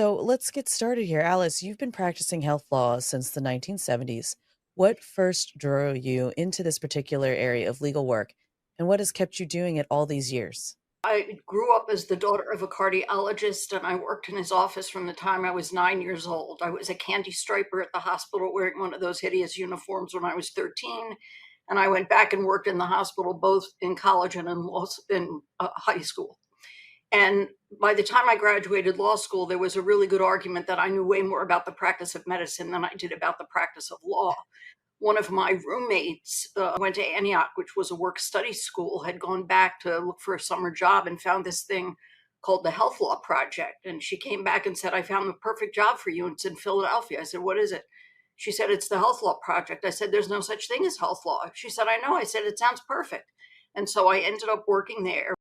So let's get started here. Alice, you've been practicing health law since the 1970s. What first drew you into this particular area of legal work, and what has kept you doing it all these years? I grew up as the daughter of a cardiologist, and I worked in his office from the time I was 9 years old. I was a candy striper at the hospital wearing one of those hideous uniforms when I was 13. And I went back and worked in the hospital both in college and in high school. And by the time I graduated law school, there was a really good argument that I knew way more about the practice of medicine than I did about the practice of law. One of my roommates went to Antioch, which was a work study school, had gone back to look for a summer job and found this thing called the Health Law Project. And she came back and said, I found the perfect job for you. It's in Philadelphia. I said, what is it? She said, it's the Health Law Project. I said, there's no such thing as health law. She said, I know. I said, it sounds perfect. And so I ended up working there.